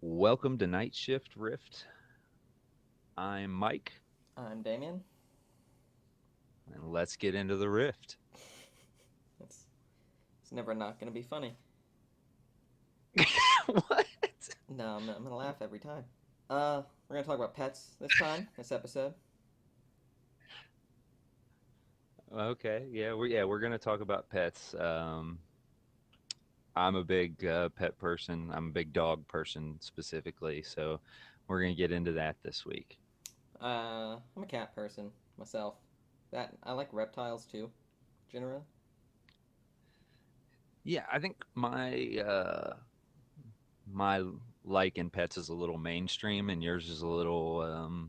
Welcome to Night Shift Rift. I'm Mike, I'm Damien. and let's get into the rift. It's it's never not gonna be funny. What? No, I'm gonna laugh every time. We're gonna talk about pets this time, this episode. Okay, we're gonna talk about pets. I'm a big pet person. I'm a big dog person specifically, so we're gonna get into that this week. I'm a cat person myself. That I like reptiles too, generally. Yeah, I think my like in pets is a little mainstream, and yours is a little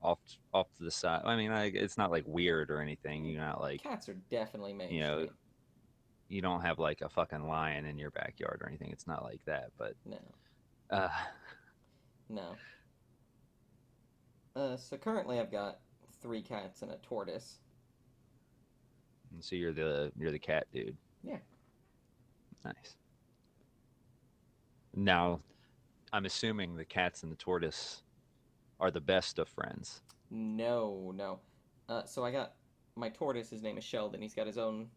off off to the side. I mean, it's not like weird or anything. Mm, You're not like Cats are definitely you know mainstream. you don't have like a fucking lion in your backyard or anything. It's not like that, but No, uh, no. So currently I've got three cats and a tortoise. so you're the cat dude. Yeah. Nice. Now, I'm assuming the cats and the tortoise are the best of friends. No, no. So I got my tortoise. His name is Sheldon. He's got his own.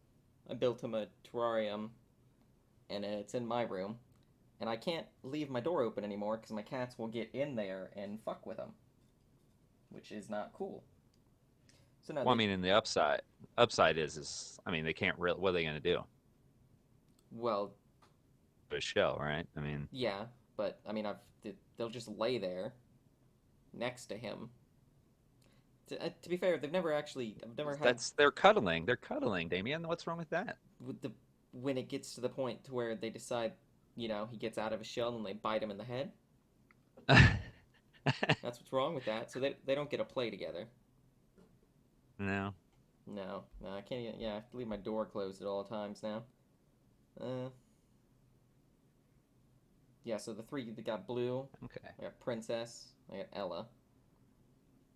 I built him a terrarium, and it's in my room. And I can't leave my door open anymore because my cats will get in there and fuck with them, which is not cool. So no, Well, I they mean, in the upside is I mean, they can't really. What are they gonna do? well, Put a shell, right? I mean, yeah, but I mean, they'll just lay there next to him. To be fair, I've never had that's they're cuddling. They're cuddling, Damien. What's wrong with that? with the when it gets to the point to where they decide, he gets out of his shell and they bite him in the head. That's what's wrong with that. So they don't get to play together. No. No, no, I can't. Even, yeah, I have to leave my door closed at all times now. Uh, yeah. So the three they got Blue, Okay. I got Princess, I got Ella.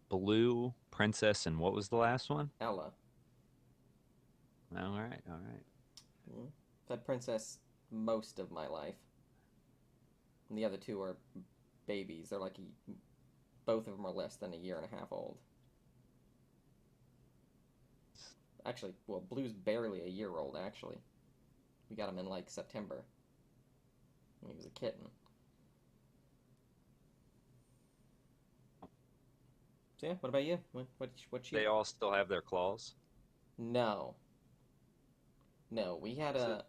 Blue, Princess, and what was the last one? Ella. All right, all right. Mm. I've had Princess most of my life, and the other two are babies. Both of them are less than a year and a half old. Actually, well, Blue's barely a year old. Actually, we got him in like September when he was a kitten. So yeah, what about you? What you They got? all still have their claws. No, no. We had So a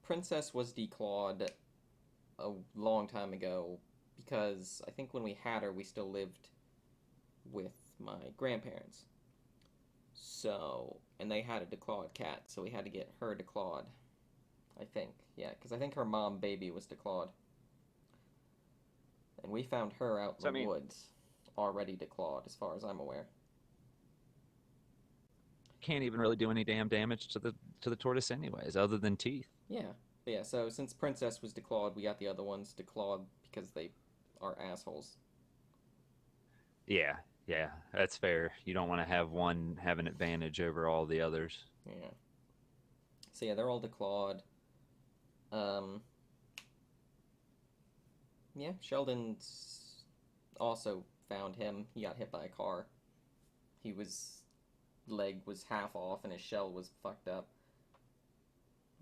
Princess was declawed a long time ago because I think when we had her, we still lived with my grandparents. So, and they had a declawed cat, so we had to get her declawed. I think, yeah, because I think her mom baby was declawed, and we found her out in the I mean, woods, already declawed, as far as I'm aware. can't even really do any damn damage to the tortoise anyways, other than teeth. Yeah, but yeah. So since Princess was declawed, we got the other ones declawed because they are assholes. Yeah, yeah, that's fair. You don't want to have one have an advantage over all the others. Yeah. So yeah, they're all declawed. Um, yeah, Sheldon's also found him. He got hit by a car. He was leg was half off and his shell was fucked up.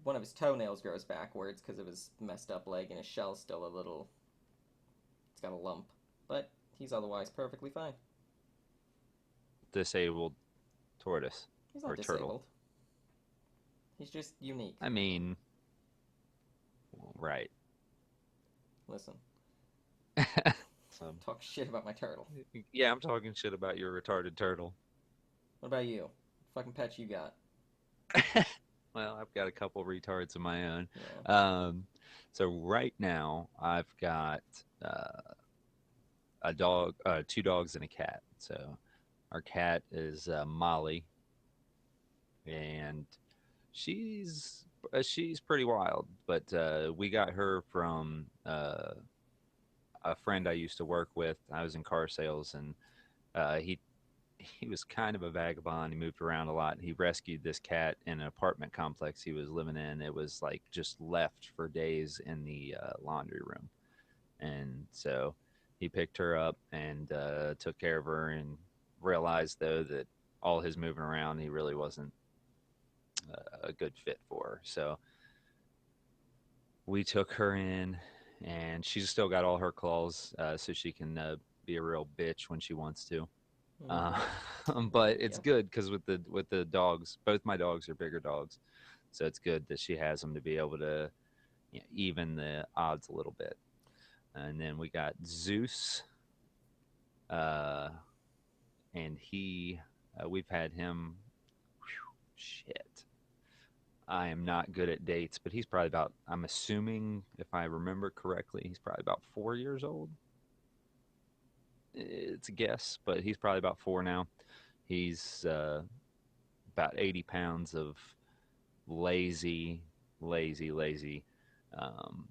One of his toenails grows backwards because of his messed up leg, and his shell's still a little. It's got a lump, but he's otherwise perfectly fine. Disabled tortoise He's not or turtle. disabled. He's just unique. I mean, right. Listen, So, talk shit about my turtle. yeah, I'm talking shit about your retarded turtle. What about you? Fucking pets you got? Well, I've got a couple retards of my own. Yeah. Um, so right now I've got uh, a dog, two dogs, and a cat. So our cat is Molly, and she's pretty wild. But we got her from a friend I used to work with. I was in car sales, and he was kind of a vagabond. He moved around a lot. He rescued this cat in an apartment complex he was living in. It was like just left for days in the laundry room. And so he picked her up and took care of her, and realized though that all his moving around, he really wasn't a good fit for her. So we took her in, and she's still got all her claws, so she can be a real bitch when she wants to. Uh, Mm-hmm. but it's Yeah. good because with the dogs, both my dogs are bigger dogs, so it's good that she has them to be able to, even the odds a little bit. And then we got Zeus, uh, and we've had him. Shit, I am not good at dates, but he's probably about. I'm assuming, if I remember correctly, he's probably about 4 years old. It's a guess, but he's probably about four now. He's about 80 pounds of lazy, lazy. Um,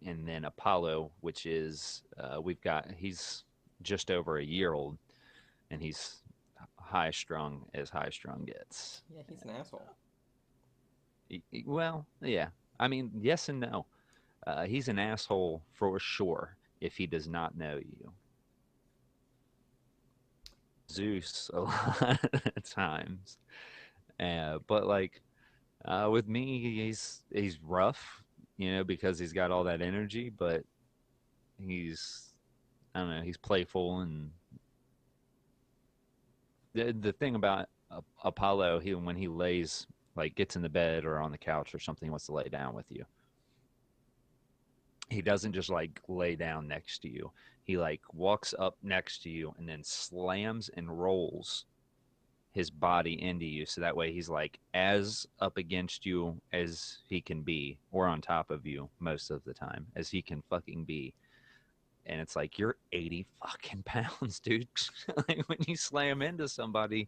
and then Apollo, which is he's just over a year old, and he's high strung as high strung gets. Yeah, he's an asshole. Well, yeah. I mean, yes and no. He's an asshole for sure if he does not know you. Zeus a lot of times. But like with me, he's rough, because he's got all that energy, but he's I don't know, he's playful. And the thing about Apollo, he when he lays, like, gets in the bed or on the couch or something, he wants to lay down with you. He doesn't just like lay down next to you. He like walks up next to you and then slams and rolls his body into you, so that way he's like as up against you as he can be, or on top of you most of the time as he can fucking be. And it's like, you're 80 fucking pounds, dude. Like, when you slam into somebody,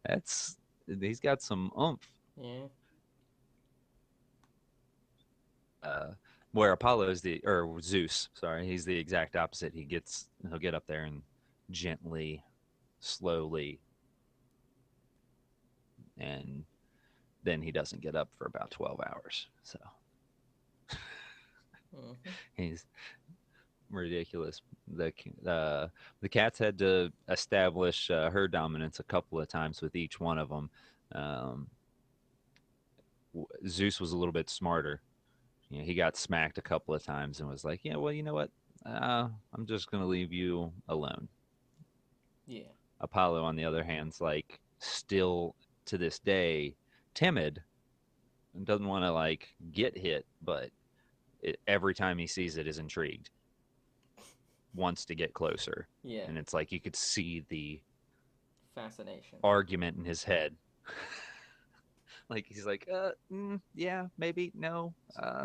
that's he's got some oomph. Yeah. uh where Apollo is or Zeus, sorry, he's the exact opposite. He'll get up there and gently, slowly, and then he doesn't get up for about 12 hours. So Mm-hmm. he's ridiculous. The cats had to establish her dominance a couple of times with each one of them. Um, Zeus was a little bit smarter. He got smacked a couple of times and was like, "Yeah, well, you know what? I'm just gonna leave you alone." Yeah. Apollo, on the other hand's like still to this day timid and doesn't want to like get hit, but every time he sees it is intrigued, wants to get closer. Yeah. And it's like you could see the Fascination. argument in his head. Like, he's like, yeah, maybe, no,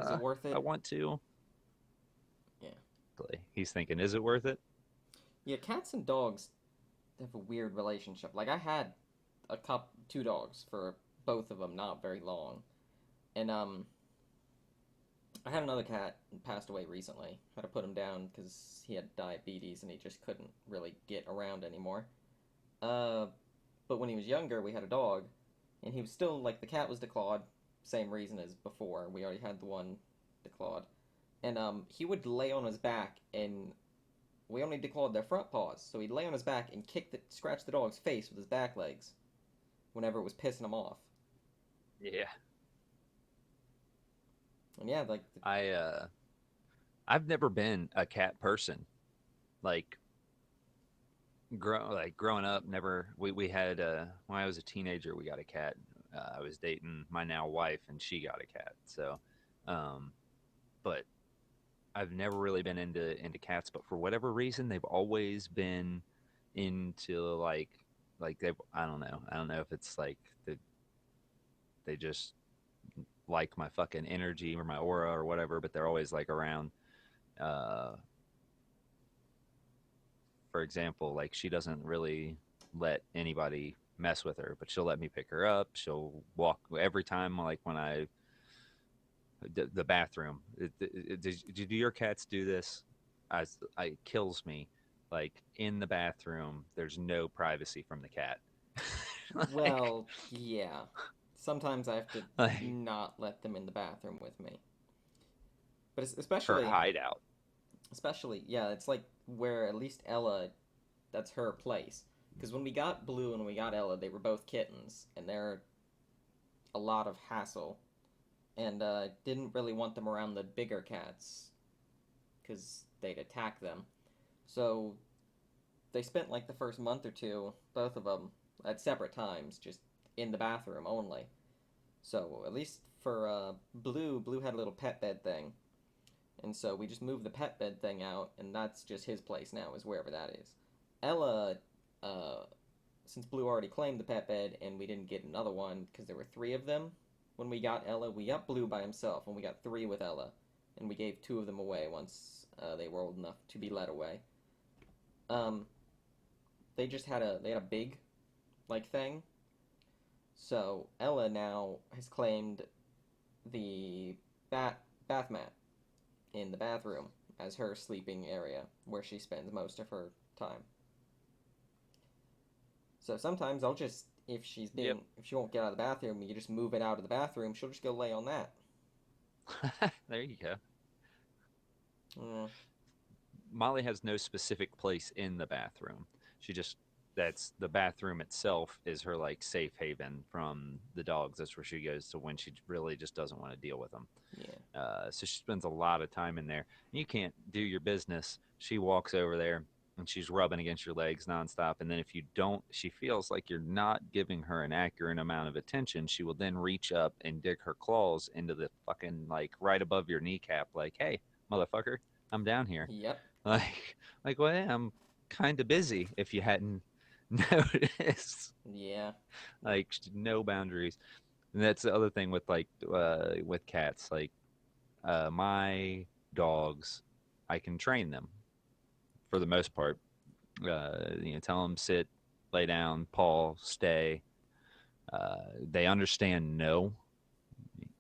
Is it worth I it? want to. Yeah. He's thinking, is it worth it? Yeah, cats and dogs have a weird relationship. Like I had two dogs for both of them, not very long, and I had another cat who passed away recently. Had to put him down because he had diabetes and he just couldn't really get around anymore. Uh, but when he was younger, we had a dog, and he was still like the cat was declawed, same reason as before. We already had the one declawed, and he would lay on his back, and we only declawed their front paws, so he'd lay on his back and scratch the dog's face with his back legs whenever it was pissing him off. Yeah. And yeah, like I I've never been a cat person. Like, growing up, never. We had when I was a teenager, we got a cat. I was dating my now wife, and she got a cat. So, um, but I've never really been into cats. But for whatever reason, they've always been into like they. I don't know. I don't know if it's like they just like my fucking energy or my aura or whatever. But they're always like around. Uh, for example, like, she doesn't really let anybody mess with her, but she'll let me pick her up. She'll walk every time, like when the bathroom. Do your cats do this? It kills me. Like, in the bathroom, there's no privacy from the cat. like, well, yeah. Sometimes I have to like, not let them in the bathroom with me. But Her especially, hideout. yeah, it's like where at least Ella, that's her place. Because when we got Blue and we got Ella, they were both kittens, and they're a lot of hassle. And didn't really want them around the bigger cats because they'd attack them. So they spent like the first month or two, both of them, at separate times, just in the bathroom only. So at least for Blue had a little pet bed thing, and so we just moved the pet bed thing out, and that's just his place now, is wherever that is. Ella, uh, since Blue already claimed the pet bed, and we didn't get another one because there were three of them. When we got Ella, we got Blue by himself, and we got three with Ella, and we gave two of them away once they were old enough to be let away. Um, they had a big like thing. So Ella now has claimed the bath mat in the bathroom as her sleeping area where she spends most of her time. So sometimes I'll just Yep. if she won't get out of the bathroom, you just move it out of the bathroom. She'll just go lay on that. There you go. Mm, Molly has no specific place in the bathroom. She just that's the bathroom itself is her like safe haven from the dogs. That's where she goes to when she really just doesn't want to deal with them. yeah, So she spends a lot of time in there. You can't do your business. She walks over there and she's rubbing against your legs nonstop. And then if you don't, she feels like you're not giving her an accurate amount of attention. She will then reach up and dig her claws into the fucking like right above your kneecap, like, "Hey, motherfucker, I'm down here." yep, Like, well, yeah, I'm kind of busy. If you hadn't noticed, yeah, like, no boundaries. And that's the other thing with cats. Like, my dogs, I can train them for the most part. Tell them sit, lay down, paw, stay. They understand no.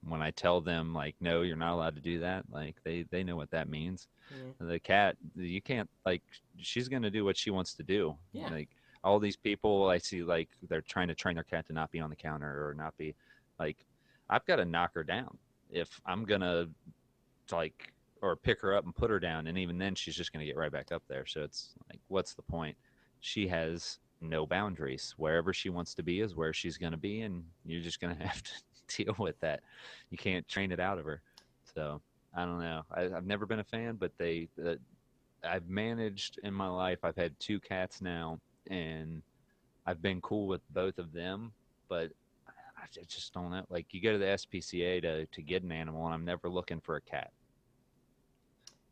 When I tell them like no, you're not allowed to do that. Like they know what that means. yeah, The cat, you can't like she's gonna do what she wants to do. yeah, Like all these people I see like they're trying to train their cat to not be on the counter or not be like I've got to knock her down if I'm gonna like or pick her up and put her down, and even then she's just gonna get right back up there. So it's like, what's the point? She has no boundaries. Wherever she wants to be is where she's gonna be, and you're just gonna have to deal with that. You can't train it out of her. So I don't know. I've never been a fan, but I've managed in my life. I've had two cats now, and I've been cool with both of them. But I just don't know. Like you go to the SPCA to get an animal, and I'm never looking for a cat.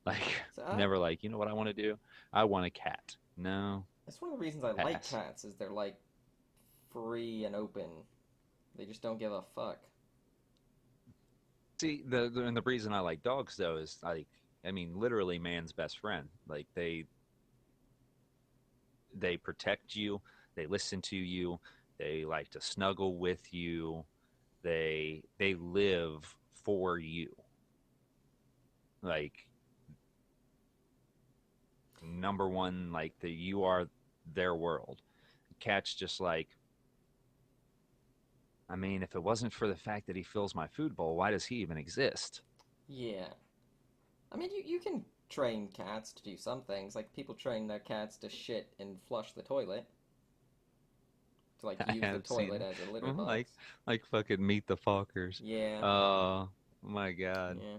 Like, so never like, you know what I want to do? I want a cat. No, that's one of the reasons I like pass. cats is they're like free and open. They just don't give a fuck. See, and the reason I like dogs though is like, I mean, literally man's best friend. Like they protect you, they listen to you, they like to snuggle with you, they live for you. Like number one, like the you are their world. Cats just like I mean, if it wasn't for the fact that he fills my food bowl, why does he even exist? Yeah, I mean you can train cats to do some things. Like people train their cats to shit and flush the toilet, to like I use the have toilet seen as a litter mhm, box. like fucking Meet the Fockers. Yeah, Oh my god. yeah,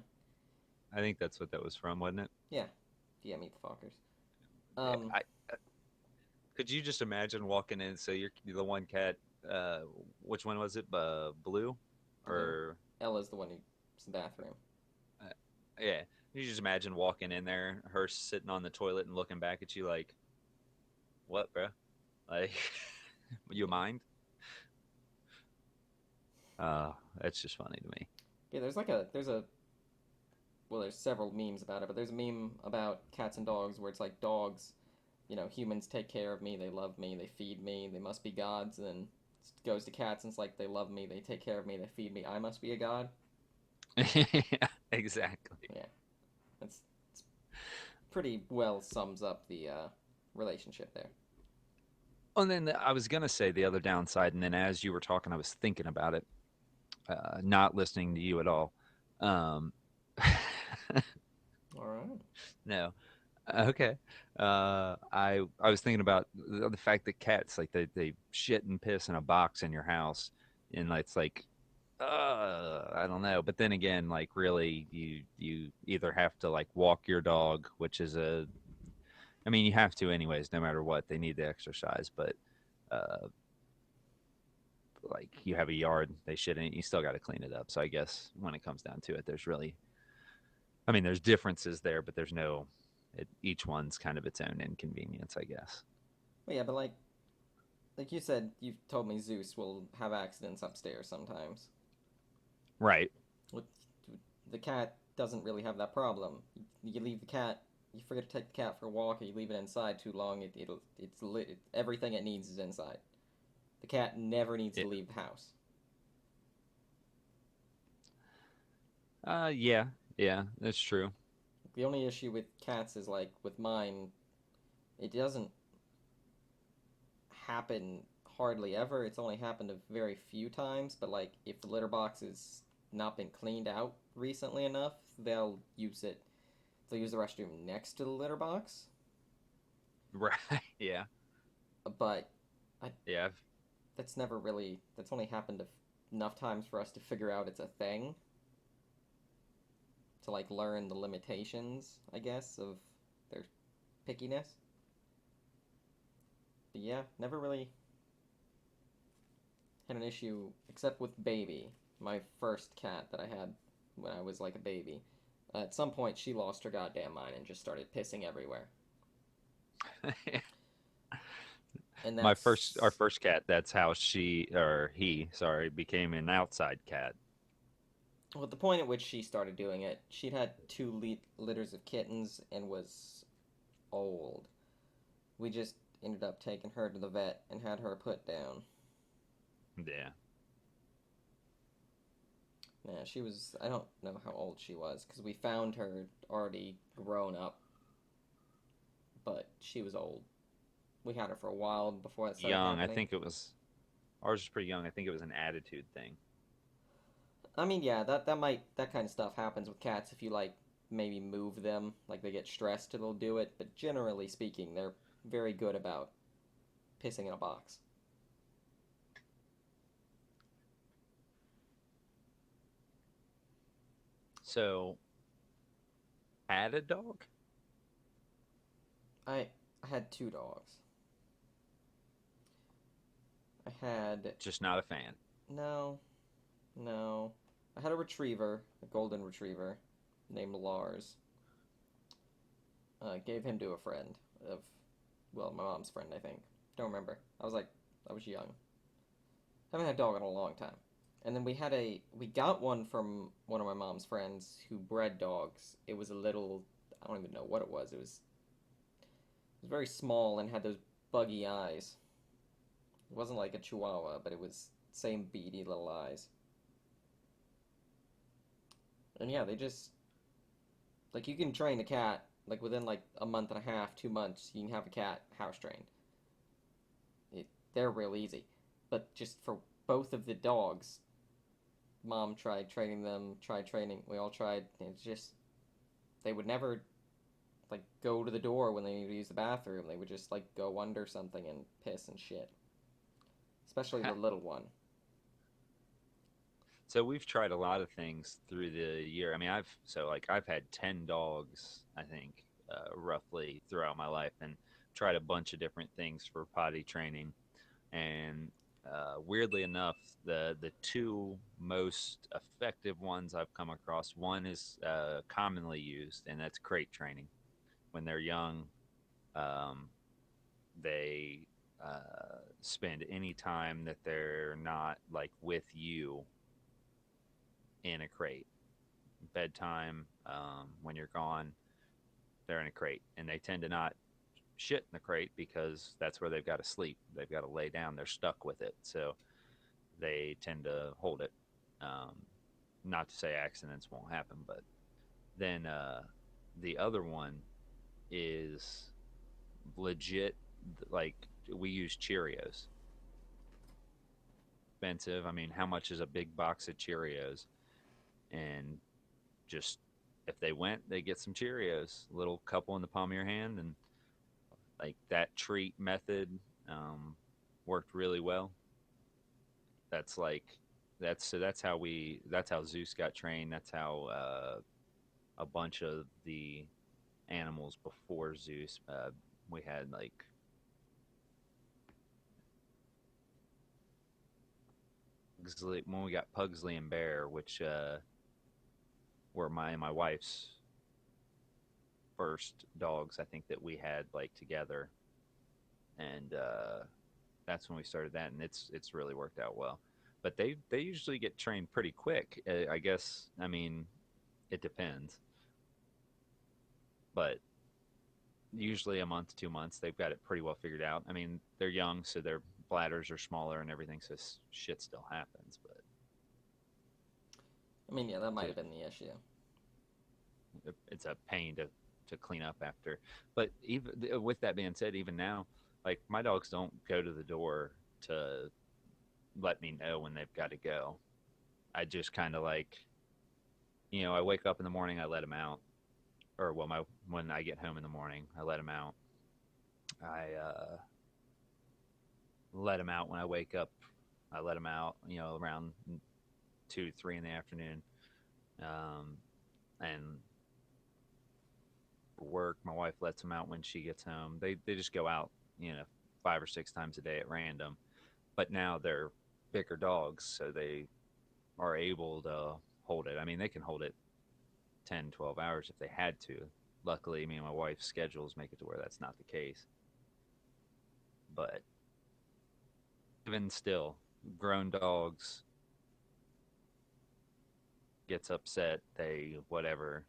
I think that's what that was from, wasn't it? yeah, yeah. Meet the Fockers. Yeah. Um, Could you just imagine walking in? So you're the one cat. Uh, which one was it? Blue, Blue. or Ella's the one who's in the bathroom. uh, yeah. You just imagine walking in there, her sitting on the toilet and looking back at you like, "What, bro? Like, you mind?" That's just funny to me. Yeah, there's a well, there's several memes about it, but there's a meme about cats and dogs where it's like dogs, humans take care of me, they love me, they feed me, they must be gods, and then it goes to cats and it's like they love me, they take care of me, they feed me, I must be a god. Yeah, exactly. Yeah, it's pretty well sums up the relationship there. And then I was gonna say the other downside, and then as you were talking, I was thinking about it, not listening to you at all. Um, All right. No. Okay. I was thinking about the fact that cats like they shit and piss in a box in your house, and it's like, I don't know. But then again, like really, you either have to like walk your dog, which is I mean, you have to anyways, no matter what. They need the exercise, but uh, like you have a yard, they shit in it, you still got to clean it up. So I guess when it comes down to it, there's really, I mean, there's differences there, but there's no. Each one's kind of its own inconvenience, I guess. Well, yeah, but like you said, you've told me Zeus will have accidents upstairs sometimes. Right. With the cat doesn't really have that problem. You leave the cat, you forget to take the cat for a walk, or you leave it inside too long. Everything it needs is inside. The cat never needs to It, leave the house. yeah, yeah, that's true. The only issue with cats is like with mine, it doesn't happen hardly ever. It's only happened a very few times, but like if the litter box has not been cleaned out recently enough, they'll use it. They'll use the restroom next to the litter box. Right. Yeah. But I, Yeah. I've, that's never really. That's only happened enough times for us to figure out it's a thing. To like learn the limitations, I guess, of their pickiness. But yeah, never really had an issue except with Baby, my first cat that I had when I was like a baby. At some point, she lost her goddamn mind and just started pissing everywhere. And our that's first cat. That's how she or he, sorry, became an outside cat. well, at the point at which she started doing it, she'd had two litters of kittens and was old. We just ended up taking her to the vet and had her put down. Yeah. Yeah, she was. I don't know how old she was because we found her already grown up, but she was old. We had her for a while before that started Young. I happening. think it was ours was pretty young. I think it was an attitude thing. I mean, yeah, that kind of stuff happens with cats if you like maybe move them, like they get stressed, they'll do it. But generally speaking, they're very good about pissing in a box. So, had a dog? I I had two dogs. I had Just not a fan. no, no. I had a retriever, a golden retriever, named Lars. Gave him to a friend of, well, my mom's friend, I think. Don't remember. I was young. Haven't had a dog in a long time. And then we got one from one of my mom's friends who bred dogs. It was a little, I don't even know what it was very small and had those buggy eyes. It wasn't like a chihuahua, but it was same beady little eyes. And yeah, they just, like you can train a cat, like within like a month and a half, 2 months, you can have a cat house trained. They're real easy. But just for both of the dogs, mom tried training them, tried training. We all tried. And it's just they would never like go to the door when they needed to use the bathroom. They would just like go under something and piss and shit. Especially the little one. So we've tried a lot of things through the year. I mean, I've had 10 dogs, I think, roughly throughout my life, and tried a bunch of different things for potty training. And weirdly enough, the two most effective ones I've come across, one is commonly used, and that's crate training. When they're young, um, they spend any time that they're not like with you in a crate. Bedtime, when you're gone, they're in a crate, and they tend to not shit in the crate because that's where they've got to sleep. They've got to lay down. They're stuck with it, so they tend to hold it. Um, Not to say accidents won't happen, but then the other one is legit. Like we use Cheerios. Expensive. I mean, how much is a big box of Cheerios? And just if they went, they get some Cheerios, a little couple in the palm of your hand, and like that treat method worked really well. That's like that's how Zeus got trained. That's how a bunch of the animals before Zeus. We had like when we got Pugsley and Bear, which were my wife's first dogs. I think that we had like together, and that's when we started that, and it's really worked out well. But they usually get trained pretty quick. I guess. I mean, it depends, but usually a month, 2 months, they've got it pretty well figured out. I mean, they're young, so their bladders are smaller and everything, so shit still happens. But I mean, yeah, that might to, have been the issue. it's a pain to clean up after. But even with that being said, even now, like my dogs don't go to the door to let me know when they've got to go. I just kind of like, I wake up in the morning, I let them out, or well, my when I get home in the morning, I let them out. I let them out when I wake up. I let them out, around 2, 3 in the afternoon. Um, and work, my wife lets them out when she gets home. They just go out, 5 or 6 times a day at random. But now they're bigger dogs, so they are able to hold it. I mean, they can hold it 10, 12 hours if they had to. Luckily, me and my wife's schedules make it to where that's not the case. But even still, grown dogs gets upset, they whatever,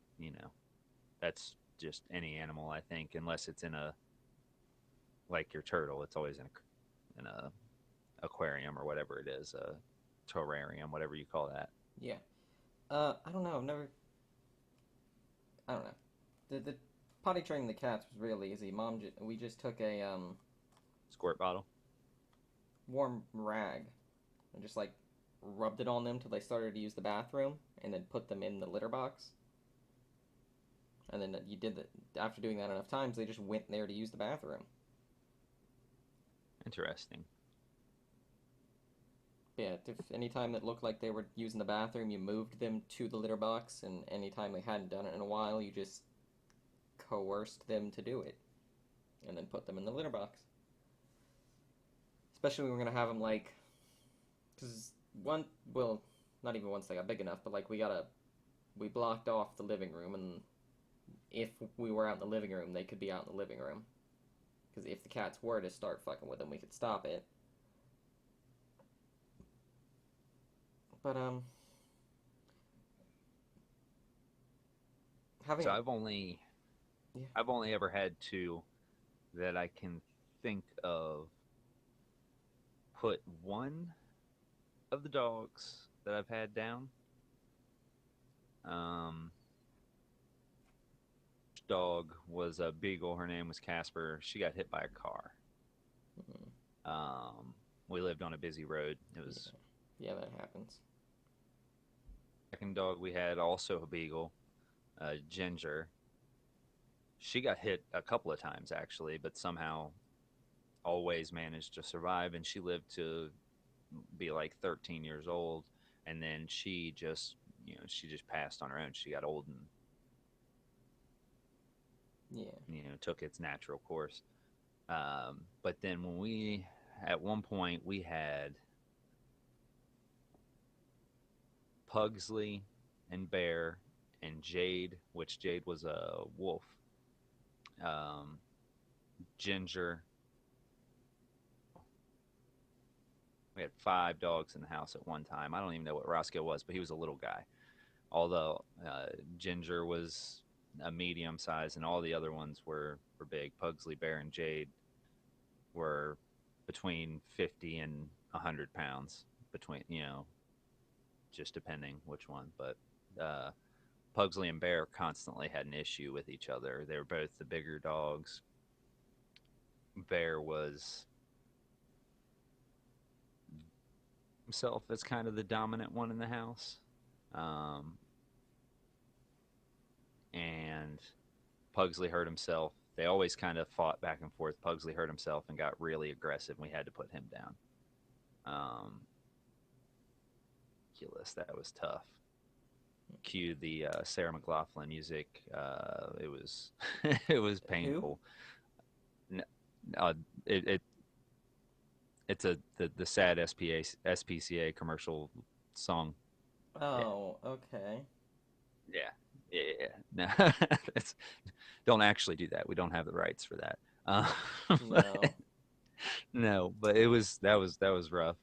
that's just any animal, I think, unless it's in a like your turtle, it's always in a aquarium or whatever it is, a terrarium, whatever you call that. Yeah. I don't know. I've never. I don't know. The potty training the cats was real easy. We just took a Squirt bottle. warm rag and just like rubbed it on them till they started to use the bathroom, and then put them in the litter box. And then you did that. After doing that enough times, they just went there to use the bathroom. Interesting. Yeah, if any time that looked like they were using the bathroom, you moved them to the litter box, and any time they hadn't done it in a while, you just coerced them to do it, and then put them in the litter box. Especially when we're gonna have them like, because well, not even once they got big enough, but like we blocked off the living room, and if we were out in the living room, they could be out in the living room. Because if the cats were to start fucking with them, we could stop it. But having So a yeah, I've only ever had two that I can think of. Put one of the dogs that I've had down. Um, Dog was a beagle. Her name was Casper. She got hit by a car. mm, Um, we lived on a busy road. It was yeah, yeah, that happens. second dog we had, also a beagle, Ginger. She got hit a couple of times actually, but somehow always managed to survive, and she lived to be like 13 years old, and then she just passed on her own. She got old and Yeah, took its natural course. But then at one point we had Pugsley and Bear and Jade, which Jade was a wolf. um, Ginger. We had 5 dogs in the house at one time. I don't even know what Roscoe was, but he was a little guy. Although Ginger was a medium size, and all the other ones were big. Pugsley, Bear, and Jade were between 50 and 100 pounds, between just depending which one. But Pugsley and Bear constantly had an issue with each other. They were both the bigger dogs. Bear was himself as kind of the dominant one in the house. Um, and Pugsley hurt himself. They always kind of fought back and forth. Pugsley hurt himself and got really aggressive, and we had to put him down. Um, Ridiculous. That was tough. Cue the Sarah McLaughlin music. It was it was Who? painful. Uh, it it's the sad SPCA commercial song. Yeah, Oh, okay. yeah, yeah. No, that's, don't actually do that. We don't have the rights for that. But No. no, but that was rough.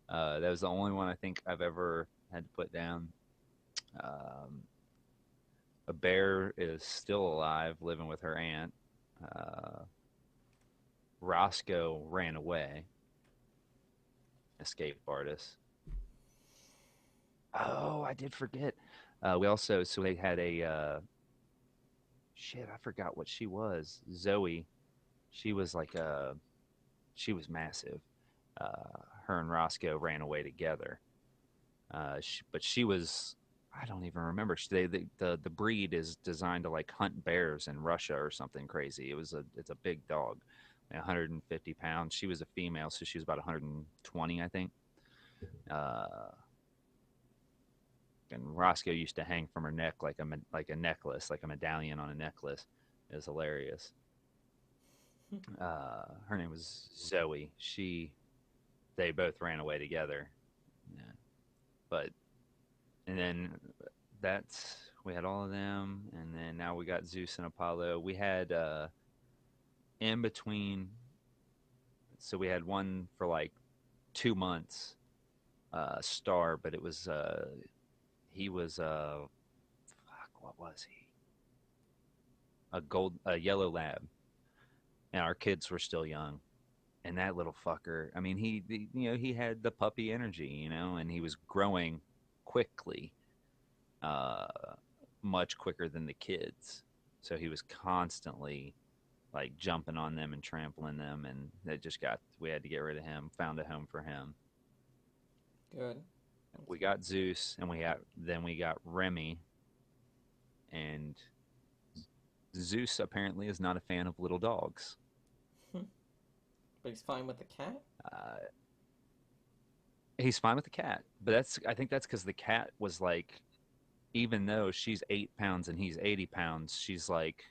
That was the only one I think I've ever had to put down. Um, a bear is still alive, living with her aunt. Uh, Roscoe ran away, escape artist. Oh, I did forget. We also so they had a shit. I forgot what she was. Zoe. She was like a she was massive. Her and Roscoe ran away together. But she was I don't even remember. The breed is designed to like hunt bears in Russia or something crazy. It's a big dog, like 150 pounds. She was a female, so she was about 120, I think. Uh, and Roscoe used to hang from her neck like a necklace, like a medallion on a necklace. It was hilarious. Her name was Zoe. They both ran away together. Yeah. But and then that's we had all of them, and then now we got Zeus and Apollo. We had in between, so we had one for like 2 months, Star, but it was he was fuck, what was he? A yellow lab, and our kids were still young. And that little fucker, I mean, he had the puppy energy, and he was growing quickly, uh, much quicker than the kids. So he was constantly like jumping on them and trampling them, and we had to get rid of him. Found a home for him. Good. We got Zeus, and we got Remy, and Zeus apparently is not a fan of little dogs. But he's fine with the cat? Uh, he's fine with the cat, but I think that's because the cat was like, even though she's 8 pounds and he's 80 pounds, she's like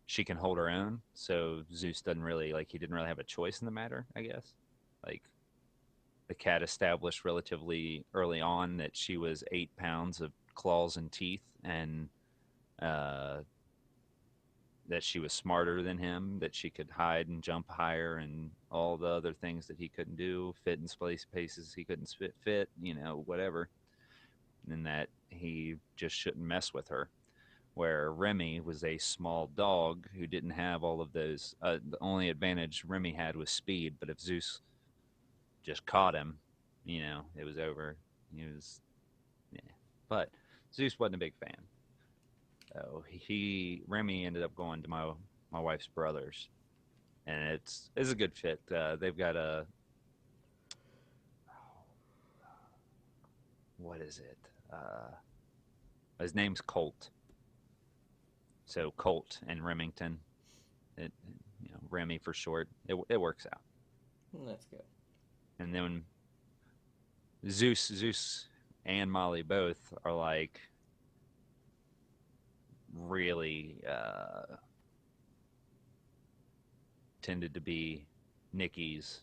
she can hold her own. So Zeus doesn't really like he didn't really have a choice in the matter, I guess. Like the cat established relatively early on that she was 8 pounds of claws and teeth, and uh, that she was smarter than him, that she could hide and jump higher and all the other things that he couldn't do, fit in spaces he couldn't fit, whatever, and that he just shouldn't mess with her. Where Remy was a small dog who didn't have all of those. The only advantage Remy had was speed, but if Zeus just caught him, it was over. He was, yeah. But Zeus wasn't a big fan. So Remy ended up going to my wife's brothers, and it's a good fit. They've got a what is it? His name's Colt. So Colt and Remington, it, Remy for short. It works out. That's good. And then Zeus and Molly both are like really tended to be Nikki's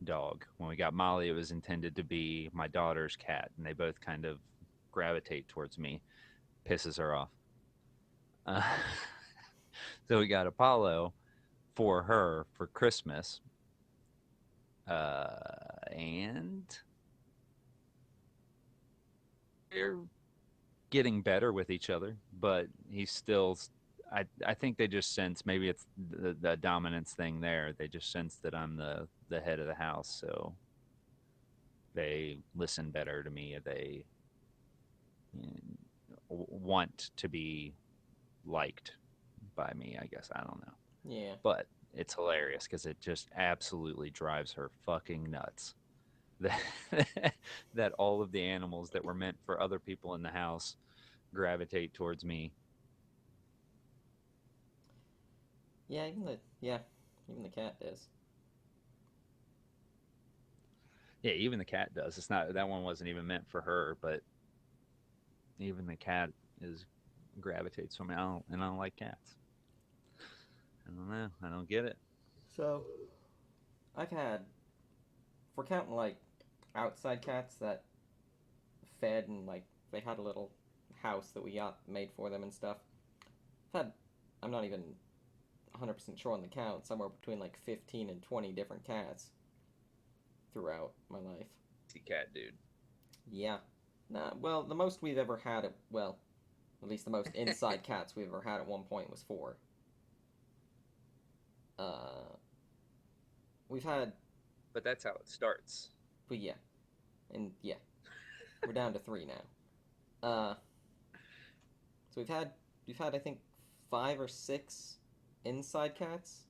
dog. When we got Molly, it was intended to be my daughter's cat, and they both kind of gravitate towards me. Pisses her off. Uh, so we got Apollo for her for Christmas, and they're getting better with each other, but he's still. I think they just sense maybe it's the dominance thing there. They just sense that I'm the head of the house, so they listen better to me. They want to be liked by me. I guess I don't know, Yeah. but it's hilarious because it just absolutely drives her fucking nuts. That that all of the animals that were meant for other people in the house gravitate towards me. Even the cat does. Yeah, even the cat does. It's not that one wasn't even meant for her, but even the cat is gravitates from me. I don't like cats. I don't know. I don't get it. So I've had, if we're counting like outside cats that fed and like they had a little house that we got made for them and stuff. I've had, I'm not even 100% sure on the count, somewhere between like 15 and 20 different cats throughout my life. See cat dude. Yeah. Nah, well, the most we've ever had at, well, at least the most inside cats we've ever had at one point was four. Uh, we've had, But that's how it starts. but yeah, and yeah, we're down to three now. So we've had I think five or six inside cats.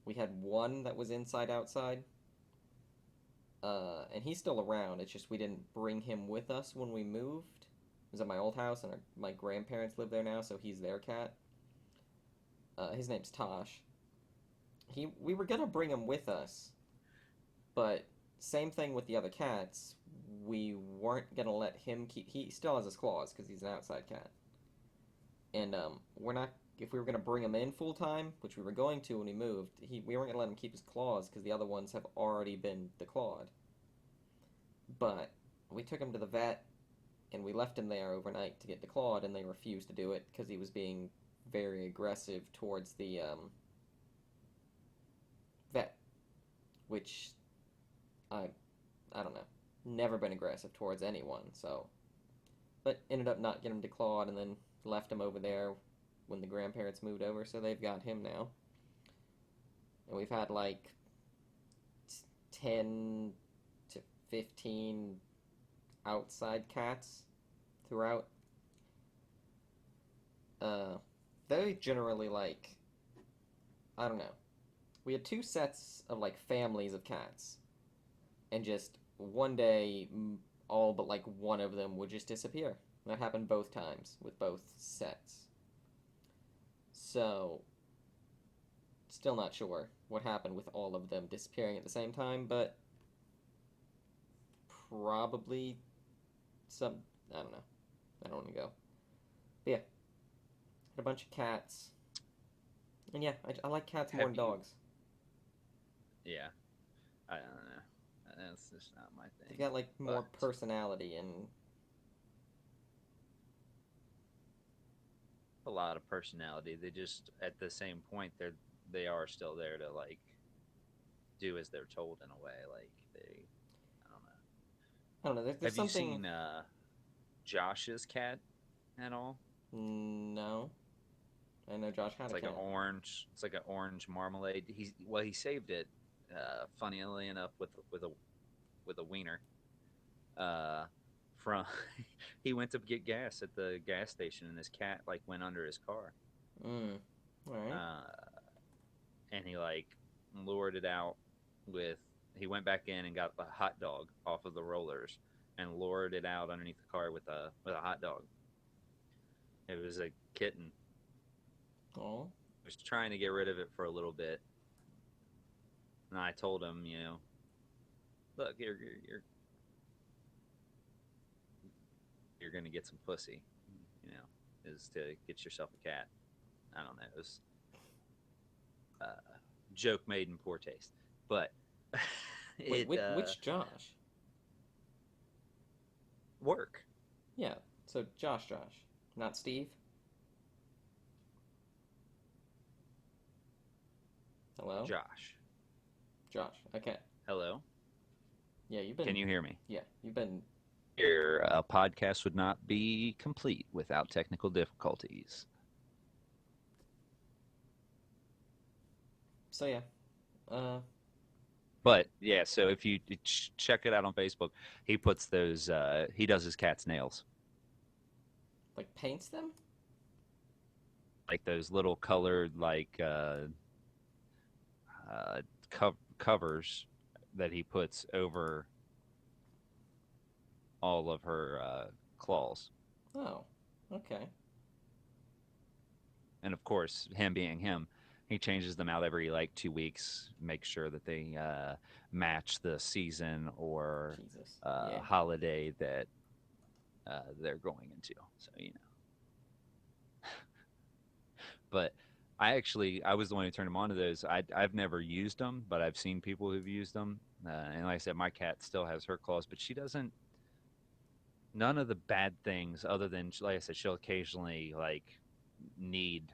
We had one that was inside outside. And he's still around. It's just we didn't bring him with us when we moved. It was at my old house, and my grandparents live there now, so he's their cat. His name's Tosh. We were gonna bring him with us, but same thing with the other cats. We weren't gonna let him keep. He still has his claws because he's an outside cat, and we're not. If we were gonna bring him in full time, which we were going to when we moved, we weren't gonna let him keep his claws because the other ones have already been declawed. But we took him to the vet and we left him there overnight to get declawed, and they refused to do it because he was being very aggressive towards the vet, which I I don't know, never been aggressive towards anyone. So, but ended up not getting him declawed, and then left him over there when the grandparents moved over, so they've got him now. And we've had like 10 to 15 outside cats throughout. Uh, they generally like, I don't know. We had two sets of like families of cats, and just one day, all but like one of them would just disappear. That happened both times with both sets. So, still not sure what happened with all of them disappearing at the same time, but probably some. I don't know. I don't want to go. But yeah, had a bunch of cats. And yeah, I like cats more Have than you? dogs. Yeah, I don't know. That's just not my They've thing. got like more But personality and a lot of personality. They just at the same point they are still there to like do as they're told in a way. Like they, I don't know. I don't know. There's Have you something. seen Josh's cat at all? No, I know Josh had It's a like an cat. orange. It's like an orange marmalade. He saved it. Funnily enough, with a wiener. Uh, from he went to get gas at the gas station, and his cat like went under his car. Mm. All right. Uh, and he like lured it out with. He went back in and got the hot dog off of the rollers and lured it out underneath the car with a hot dog. It was a kitten. Oh. I was trying to get rid of it for a little bit, and I told him, you know, look, you're gonna get some pussy, you know, is to get yourself a cat. I don't know. It was joke made in poor taste, but Wait, it which Josh? work. Yeah. So Josh, not Steve. Hello, Josh, Josh. Okay. hello. Yeah, you've Can been. you hear me? Yeah, you've been. Your podcast would not be complete without technical difficulties. So yeah. Uh, But yeah, so if you check it out on Facebook, he puts those. He does his cat's nails, like paints them. like those little colored uh, covers that he puts over all of her claws. Oh. Okay. And of course, him being him, he changes them out every like 2 weeks, makes sure that they match the season or Jesus. Yeah. holiday that they're going into. So but I was the one who turned him on to those. I've never used them, but I've seen people who've used them. And like I said, my cat still has her claws, but she doesn't. None of the bad things, other than like I said, she'll occasionally like need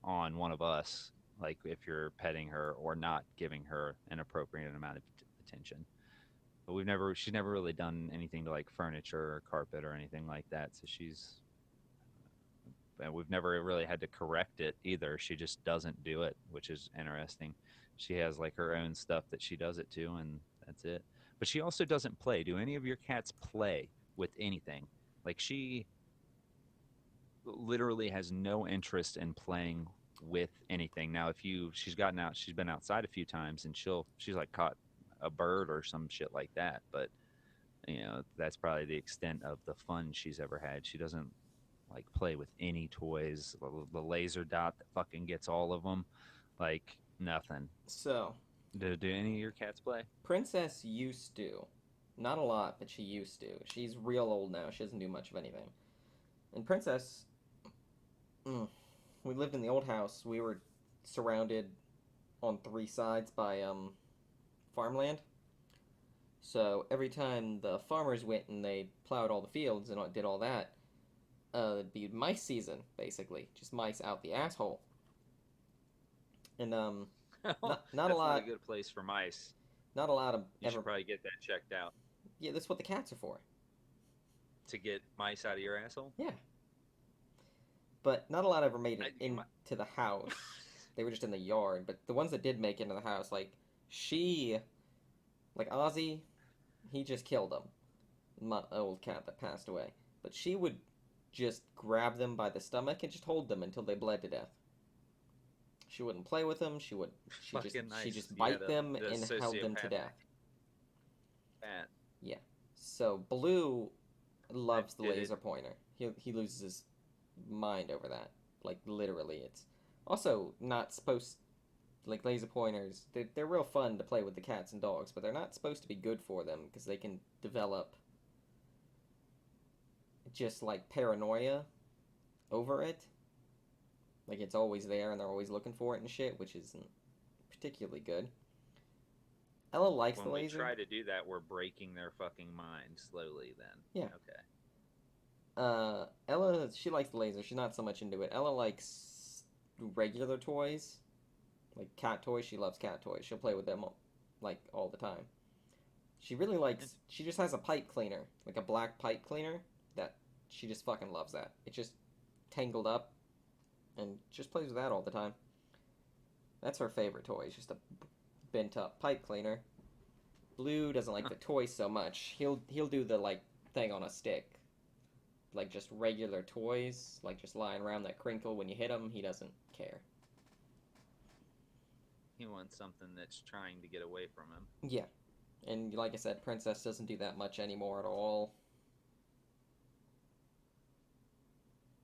on one of us, like if you're petting her or not giving her an appropriate amount of attention. But she's never really done anything to like furniture or carpet or anything like that. So and we've never really had to correct it either. She just doesn't do it, which is interesting. She has like her own stuff that she does it to, and that's it. But she also doesn't play. Do any of your cats play with anything? Like she literally has no interest in playing with anything. Now, she's been outside a few times, and she's like caught a bird or some shit like that. But that's probably the extent of the fun she's ever had. She doesn't like play with any toys. The laser dot that fucking gets all of them, like nothing. So, Do any of your cats play? Princess used to. Not a lot, but she used to. She's real old now. She doesn't do much of anything. And Princess, mm, we lived in the old house. We were surrounded on three sides by farmland. So every time the farmers went and they plowed all the fields and did all that, it'd be mice season basically, just mice out the asshole. And not a That's not a lot, good place for mice. not a lot of You should ever. probably get that checked out Yeah, that's what the cats are for. to get mice out of your asshole. Yeah, but not a lot ever made I, it you might, into the house. They were just in the yard. But the ones that did make it into the house, she, like Ozzy, he just killed them. My old cat that passed away. But she would just grab them by the stomach and just hold them until they bled to death. She wouldn't play with them. She would. fucking She nice. just You had bite them the and held them to sociopathic death. cat. Yeah. So Blue I loves the did it. laser pointer. He loses his mind over that. Like literally, it's also not supposed like laser pointers. They're real fun to play with the cats and dogs, but they're not supposed to be good for them because they can develop just like paranoia over it. Like it's always there and they're always looking for it and shit, which isn't particularly good. Ella likes the When we laser. try to do that, we're breaking their fucking mind slowly. Then Yeah. okay. Ella, she likes the laser. She's not so much into it. Ella likes regular toys, like cat toys. She loves cat toys. She'll play with them like all the time. She really And likes. She just has a pipe cleaner, like a black pipe cleaner. That she just fucking loves that. It's just tangled up, and just plays with that all the time. That's her favorite toy. It's just a bent up pipe cleaner. Blue doesn't like the toys so much. He'll do the like thing on a stick, like just regular toys, like just lying around that crinkle when you hit him. He doesn't care. he wants something that's trying to get away from him. Yeah, and like I said, Princess doesn't do that much anymore at all.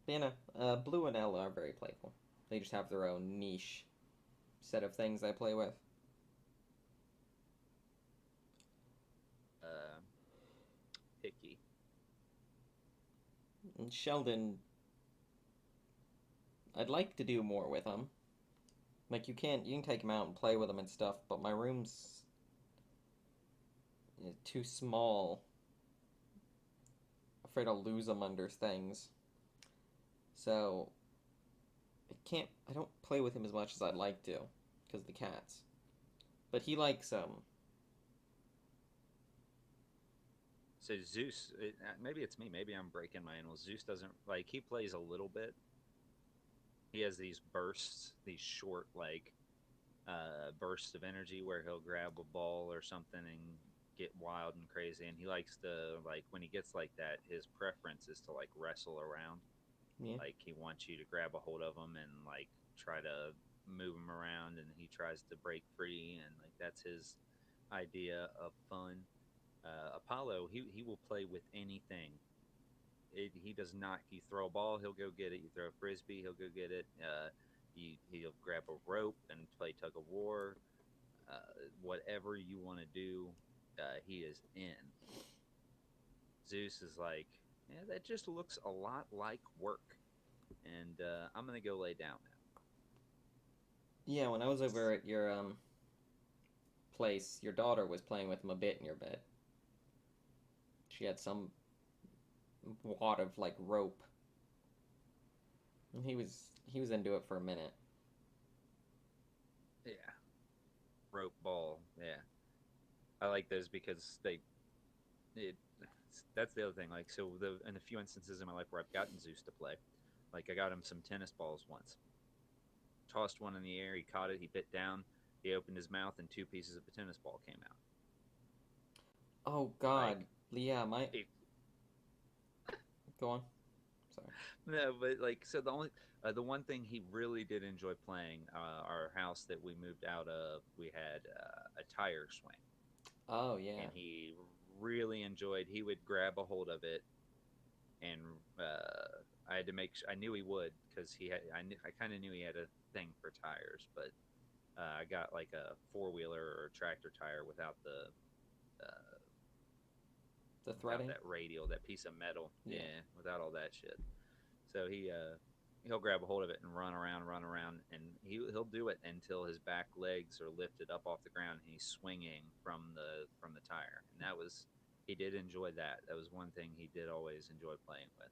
But, Blue and Ella are very playful. They just have their own niche set of things they play with. Uh, Picky. And Sheldon, I'd like to do more with him. Like you can take him out and play with him and stuff, but my room's too small. Afraid I'll lose him under things. So I don't play with him as much as I'd like to because of the cats. But he likes So Zeus, maybe it's me. Maybe I'm breaking my animals. Zeus doesn't like. He plays a little bit. He has these bursts, these short like bursts of energy where he'll grab a ball or something and get wild and crazy. And he likes to like when he gets like that. His preference is to like wrestle around. yeah. Like he wants you to grab a hold of him and like try to move him around, and he tries to break free, and like that's his idea of fun. Apollo, he will play with anything. he does not. You throw a ball, he'll go get it. You throw a frisbee, he'll go get it. He'll grab a rope and play tug of war. Whatever you want to do, he is in. Zeus is like, yeah, that just looks a lot like work, and I'm gonna go lay down now. Yeah, when I was over at your place, your daughter was playing with him a bit in your bed. She had some wad of like rope, and he was into it for a minute. Yeah, rope ball. Yeah, I like those because it. That's the other thing. Like, so in a few instances in my life where I've gotten Zeus to play, like I got him some tennis balls once. Tossed one in the air, he caught it, he bit down, he opened his mouth, and two pieces of a tennis ball came out. Oh Like, God, yeah, my it, go on. Sorry. no, but like, so the one thing he really did enjoy playing, our house that we moved out of, we had a tire swing, Oh yeah, and he really enjoyed. He would grab a hold of it, and I had to make. I knew he would because he had. I kind of knew he had a thing for tires, but I got like a four wheeler or tractor tire the without threading. that radial, that piece of metal. Yeah. Yeah, without all that shit. So he'll grab a hold of it and run around, and he'll do it until his back legs are lifted up off the ground and he's swinging from the tire. And that was he did enjoy that. That was one thing he did always enjoy playing with.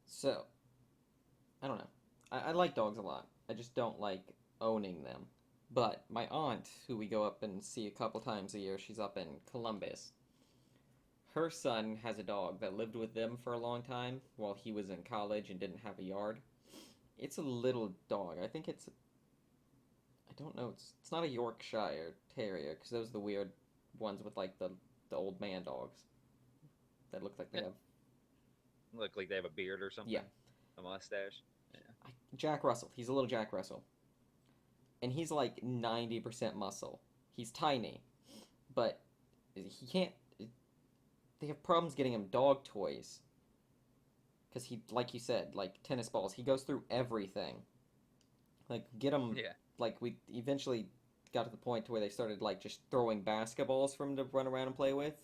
So I don't know. I like dogs a lot. I just don't like owning them. But my aunt, who we go up and see a couple times a year, she's up in Columbus. Her son has a dog that lived with them for a long time while he was in college and didn't have a yard. It's a little dog. I think I don't know. It's not a Yorkshire Terrier because those are the weird ones with like the old man dogs that look like they Yeah, have. look like they have a beard or Yeah, something, a mustache. Yeah, Jack Russell. He's a little Jack Russell, and he's like 90% muscle. He's tiny, but he can't. They have problems getting him dog toys because he, like you said, like tennis balls. He goes through everything. Like get him. yeah, Like we eventually got to the point to where they started like just throwing basketballs for him to run around and play with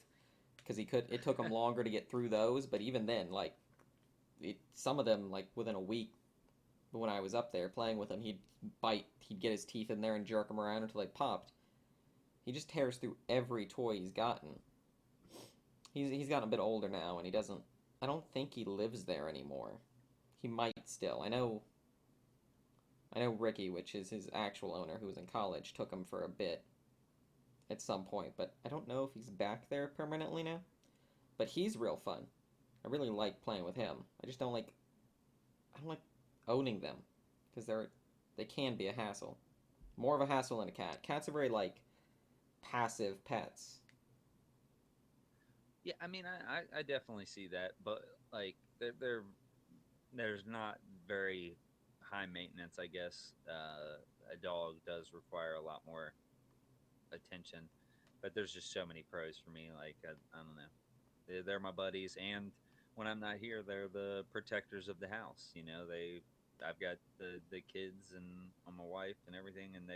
because he could. It took him longer to get through those, but even then, like some of them, like within a week, when I was up there playing with him, he'd get his teeth in there and jerk them around until they popped. He just tears through every toy he's gotten. He's gotten a bit older now, and he doesn't. I don't think he lives there anymore. He might still. I know Ricky, which is his actual owner, who was in college, took him for a bit at some point, but I don't know if he's back there permanently now. But he's real fun. I really like playing with him. I don't like owning them because they can be a hassle. More of a hassle than a cat. Cats are very like passive pets. yeah. I mean, I definitely see that, but like there's not very high maintenance, I guess. A dog does require a lot more attention, but there's just so many pros for me. Like I don't know, they're my buddies, and when I'm not here, they're the protectors of the house. You know, I've got the kids and my wife and everything, and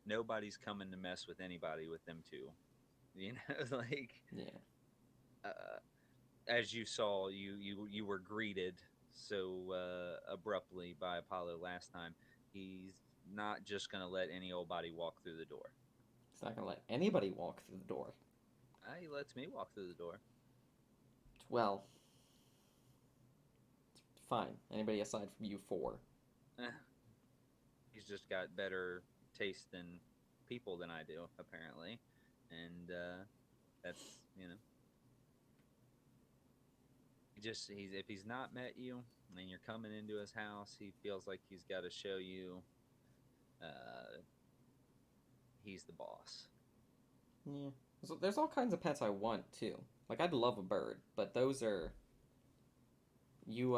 nobody's coming to mess with anybody with them too. You know, like Yeah. uh, as you saw, you were greeted so abruptly by Apollo last time. He's not just gonna let any old body walk through the door. He's not gonna let anybody walk through the door. He lets me walk through the door. Well, fine. Anybody aside from you four. Eh, he's just got better taste in people than I do, apparently, and that's he's if he's not met you and you're coming into his house, he feels like he's got to show you uh, he's the boss. Yeah. So there's all kinds of pets I want too. Like I'd love a bird, but those are you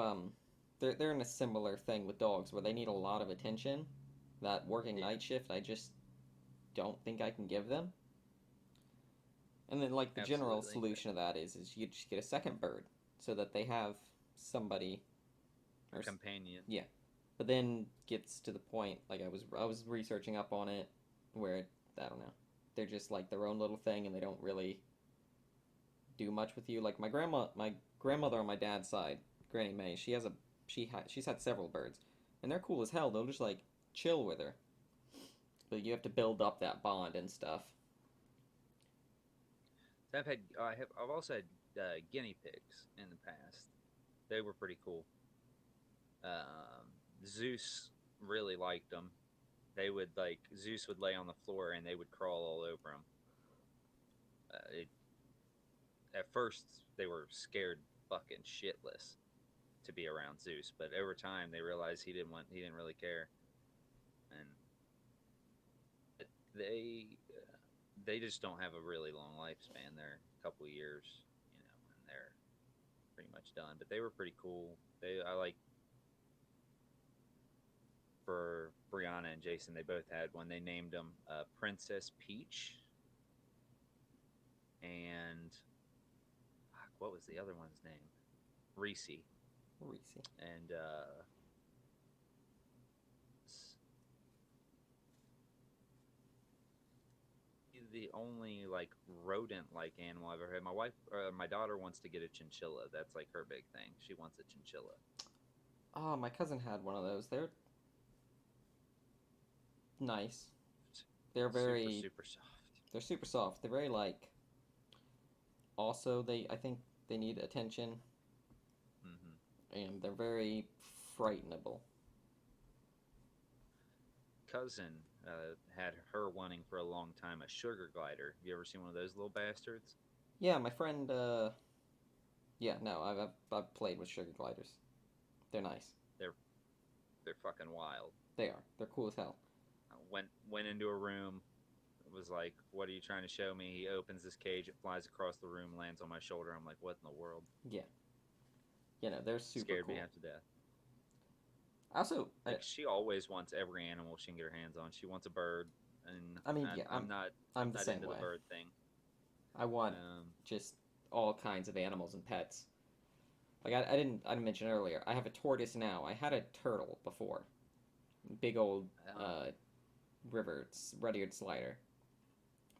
they're in a similar thing with dogs where they need a lot of attention. That working Yeah, night shift, I just don't think I can give them. And then like the general Absolutely. solution of that is you just get a second bird so that they have somebody A or companion. yeah. But then gets to the point like I was researching up on it where I don't know. They're just like their own little thing and they don't really do much with you. Like my grandmother on my dad's side, Granny May, she's had several birds, and they're cool as hell. They'll just like chill with her, but you have to build up that bond and stuff. So I've also had guinea pigs in the past. They were pretty cool. Zeus really liked them. They would like Zeus would lay on the floor and they would crawl all over him. At first they were scared fucking shitless to be around Zeus, but over time they realized he didn't really care, and they they just don't have a really long lifespan. They're a couple years, and they're pretty much done. But they were pretty cool. They I like for Brianna and Jason. They both had one. They named them Princess Peach and fuck, what was the other one's name? Reese. Reese. And the only like rodent like animal I've ever had. My daughter wants to get a chinchilla. That's like her big thing. She wants a chinchilla. Oh, my cousin had one of those. They're nice. They're Super very super soft. they're super soft. They're very like also they I think they need attention Hmm. and they're very frightenable. Cousin had her wanting for a long time a sugar glider. You ever seen one of those little bastards? Yeah, my friend yeah, no, I've played with sugar gliders. They're nice. They're they're fucking wild. They are. They're cool as hell. Went into a room. Was like, "What are you trying to show me?" He opens this cage. It flies across the room, lands on my shoulder. I'm like, "What in the world?" Yeah. You know, they're super Scared me cool. half to death. Also, Like she always wants every animal she can get her hands on. She wants a bird, and I mean, yeah, I'm I'm the not same into the way. bird thing. I want Um, just all kinds of animals and pets. Like I didn't mention earlier. I have a tortoise now. I had a turtle before. Big old oh, uh, red-eared slider,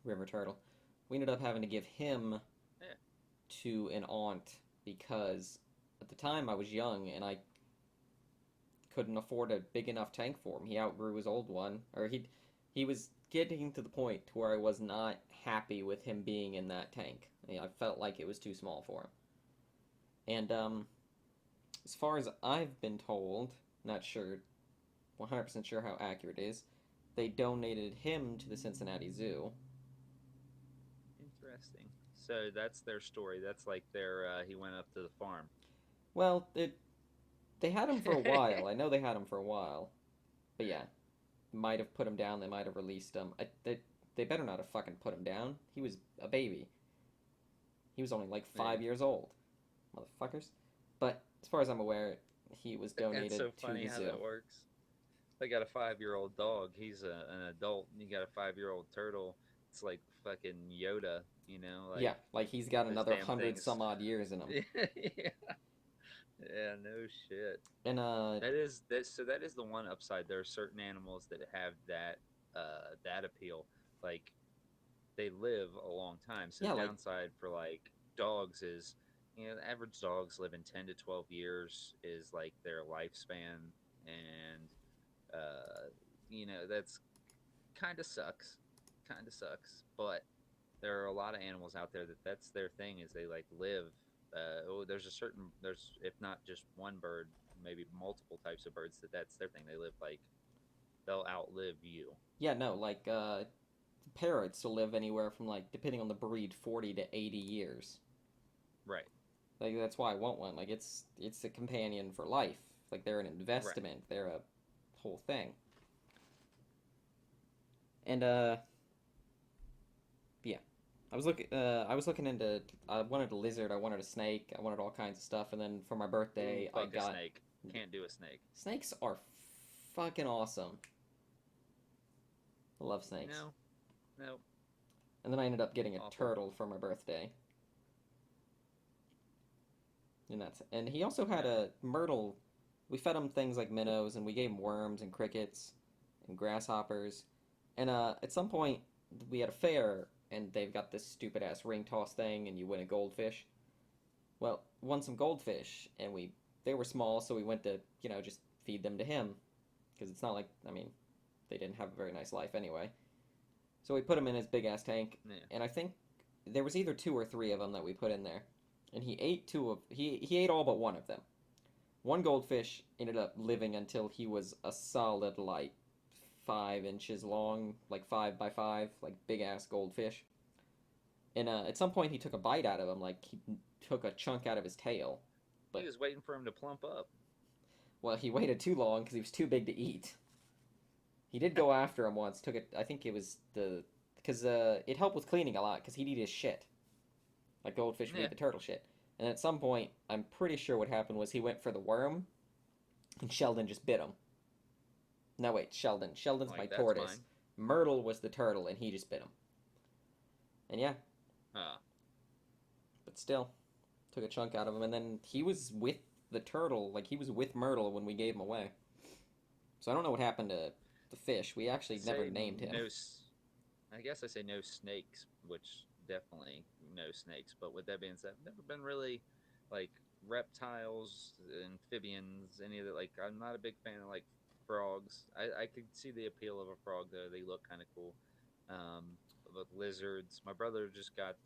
river turtle. We ended up having to give him yeah, to an aunt because at the time I was young and I couldn't afford a big enough tank for him. He outgrew his old one, or he was getting to the point to where I was not happy with him being in that tank. I felt like it was too small for him. And as far as I've been told, not sure 100% sure how accurate it is, they donated him to the Cincinnati Zoo. interesting. So that's their story. That's like their he went up to the farm. Well, they had him for a while. I know they had him for a while. But yeah, might have put him down. They might have released him. They better not have fucking put him down. He was a baby. He was only like Yeah, 5 years old, motherfuckers. But as far as I'm aware, he was that's donated so to funny the how zoo. that works. They got a 5 year old dog. He's an adult, and you got a 5 year old turtle. It's like fucking Yoda, Yeah, like like he's got those another damn hundred things. some odd years in him. Yeah, yeah, no shit. And That is the one upside. There are certain animals that have that appeal. Like they live a long time. So yeah, like downside for like dogs is, the average dogs live in 10 to 12 years is like their lifespan, and uh, that's kind of sucks, kind of sucks. But there are a lot of animals out there that's their thing is they like live. There's if not just one bird, maybe multiple types of birds that's their thing. They live like they'll outlive you. yeah, no, like parrots will live anywhere from like depending on the breed 40 to 80 years. Right, Like that's why I want one. Like it's a companion for life. Like they're an right. investment. They're a whole thing. And yeah. I was looking into I wanted a lizard, I wanted a snake, I wanted all kinds of stuff and then for my Ooh, birthday I fuck a got snake. Can't do a snake. snakes are fucking awesome. I love snakes. No, no. And then I ended up getting a Awful. turtle for my birthday. And he also had Yeah. a myrtle. We fed him things like minnows, and we gave him worms and crickets and grasshoppers. And at some point, we had a fair, and they've got this stupid ass ring toss thing, and you win a goldfish. Well, won some goldfish, and they were small, so we went to just feed them to him because it's not like they didn't have a very nice life anyway. So we put him in his big ass tank, Yeah. and I think there was either two or three of them that we put in there, and he ate all but one of them. One goldfish ended up living until he was a solid like 5 inches long, like 5 by 5, like big ass goldfish. And at some point he took a bite out of him, like he took a chunk out of his tail. He But was waiting for him to plump up. well, he waited too long because he was too big to eat. He did go after him once. Took it. I think it was the because it helped with cleaning a lot because he'd eat his shit like goldfish would Yeah. eat the turtle shit. And at some point, I'm pretty sure what happened was he went for the worm, and Sheldon just bit him. No, wait, Sheldon. Sheldon's my Like that's tortoise. mine. Myrtle was the turtle, and he just bit him. And yeah, Uh, but still, took a chunk out of him, and then he was with the turtle, like he was with Myrtle when we gave him away. So I don't know what happened to the fish. We actually never say named him. no. I guess I say no snakes, which definitely no snakes. But with that being said, I've never been really like reptiles, amphibians, any of that. Like I'm not a big fan of like frogs. I could see the appeal of a frog though; they look kind of cool. Um, but lizards. My brother just got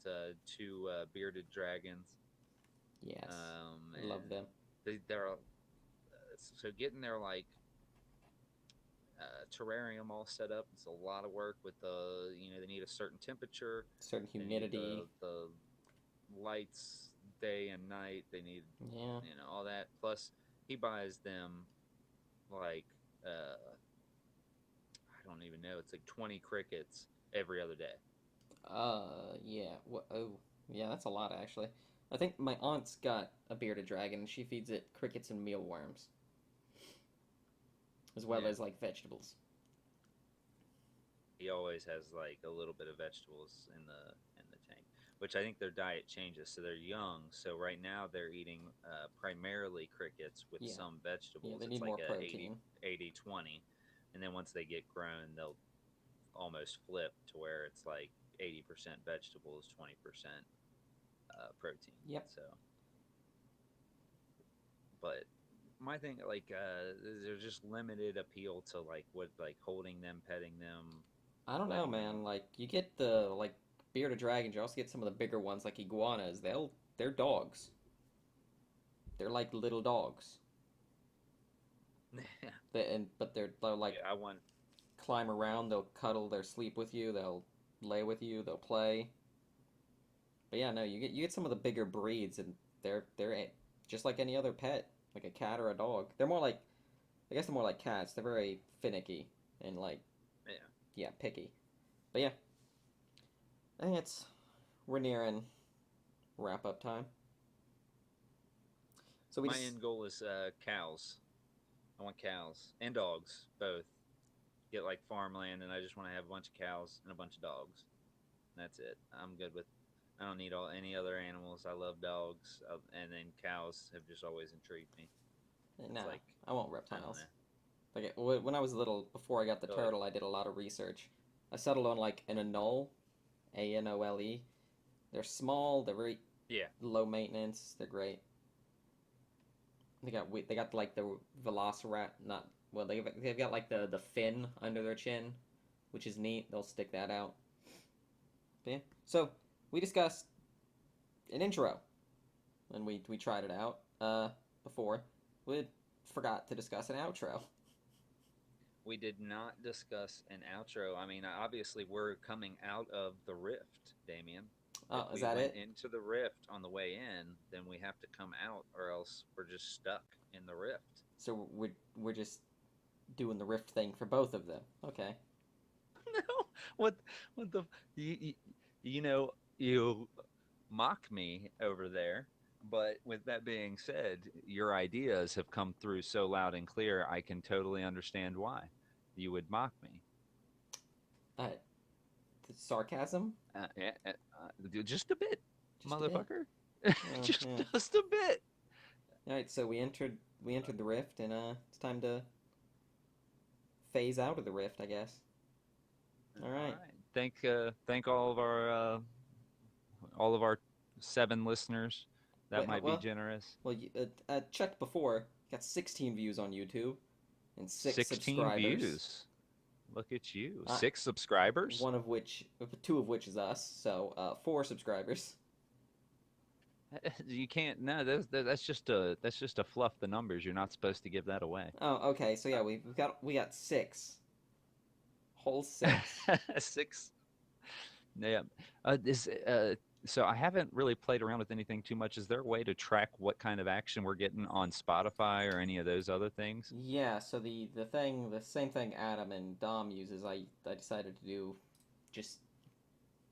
two bearded dragons, Yes, love and them. they're so getting their like terrarium all set up. It's a lot of work with the they need a certain temperature. Certain They need humidity. the lights day and night. They need Yeah. all that. Plus, he buys them like I don't even know. It's like 20 crickets every other day. Yeah. What? Oh, yeah. That's a lot actually. I think my aunt's got a bearded dragon, and she feeds it crickets and mealworms, as well Yeah, as like vegetables. he always has like a little bit of vegetables in the tank, which I think their diet changes. So they're young. So right now they're eating primarily crickets with Yeah. some Yeah. vegetables. They It's need like more a 80 protein. 80 20, and then once they get grown, they'll almost flip to where it's like 80% vegetables, 20% protein. Yep. So, but my thing like there's just limited appeal to like what like holding them, petting them, I don't know, letting them. man. Like you get the like bearded dragons, you also get some of the bigger ones like iguanas. They're dogs. They're like little dogs. They're like Yeah, I want. climb around. They'll cuddle. They'll sleep with you. They'll lay with you. They'll play. But yeah, no, you get some of the bigger breeds, and they're just like any other pet, like a cat or a dog. They're more like I guess they're more like cats. They're very finicky and like Yeah, yeah, picky. But yeah, I think it's we're nearing wrap up time. So we my just end goal is cows. I want cows and dogs both. Get like farmland, and I just want to have a bunch of cows and a bunch of dogs. That's it. I'm good with. I don't need all any other animals. I love dogs, and then cows have just always intrigued me. It's nah, like I want I don't reptiles. know. Like when I was little, before I got the Feel like turtle, I did a lot of research. I settled on like an anole, Anole. They're small. They're very yeah, low maintenance. They're great. They got like the Velociraptor. Not well. They've got like the fin under their chin, which is neat. They'll stick that out. But yeah. So we discussed an intro, and we tried it out before. We forgot to discuss an outro. we did not discuss an outro. I mean, obviously we're coming out of the rift, Damien. If Oh, is we that went it? into the rift on the way in, then we have to come out, or else we're just stuck in the rift. So we're just doing the rift thing for both of them. Okay. No, what what the you, you know you mock me over there, but with that being said, your ideas have come through so loud and clear. I can totally understand why you would mock me. Uh, Sarcasm? Just a bit, Just a bit. motherfucker. Oh, just yeah. just a bit. All right, so we entered the rift, and it's time to phase out of the rift, I guess. All All right. right. Thank all of our 7 listeners. That Wait, might be well, generous. checked before. Got 16 views on YouTube and 16 6 subscribers. views. Look at you. Uh, 6 subscribers. one of which, two of which is us. So 4 subscribers. You can't. No, that's just a fluff the numbers. You're not supposed to give that away. Oh, okay. So yeah, we got six, whole six. 6. Yeah. Is So I haven't really played around with anything too much. Is there a way to track what kind of action we're getting on Spotify or any of those other things? Yeah. So the same thing Adam and Dom uses. I decided to do just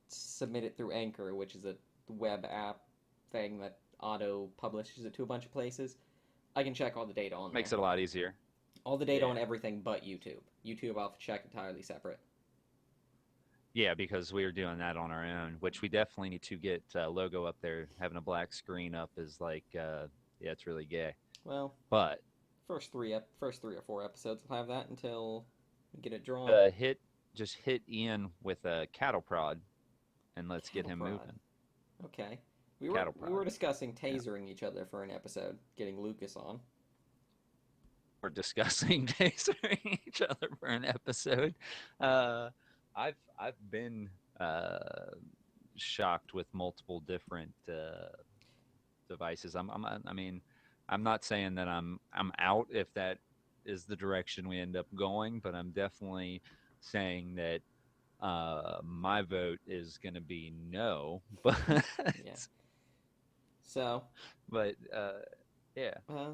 submit it through Anchor, which is a web app thing that auto publishes it to a bunch of places. I can check all the data on Makes there. it a lot easier. All the data on Yeah. everything but YouTube. YouTube I'll have to check entirely separate. Yeah, because we were doing that on our own, which we definitely need to get logo up there. Having a black screen up is like, yeah, it's really gay. Well, But first 3 or 4 episodes will have that until we get it drawn. hit just hit Ian with a cattle prod, and let's get Cattle him prod. moving. Okay. We were Cattle we were prod. discussing Yeah. tasering each other for an episode, getting Lucas on. We're discussing tasering each other for an episode. Uh, I've been shocked with multiple different devices. I mean, I'm not saying that I'm out if that is the direction we end up going, but I'm definitely saying that my vote is going to be no. Yeah. So, But yeah. uh,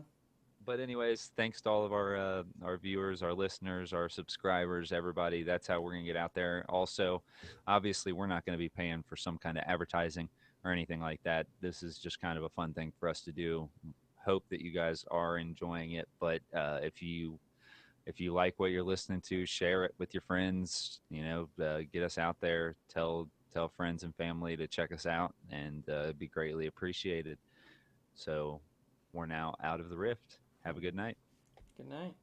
But anyways, thanks to all of our viewers, our listeners, our subscribers, everybody. That's how we're gonna get out there. Also, obviously, we're not gonna be paying for some kind of advertising or anything like that. This is just kind of a fun thing for us to do. Hope that you guys are enjoying it. But if you like what you're listening to, share it with your friends. You know, get us out there. Tell friends and family to check us out, and it'd be greatly appreciated. So we're now out of the rift. Have a good night. good night.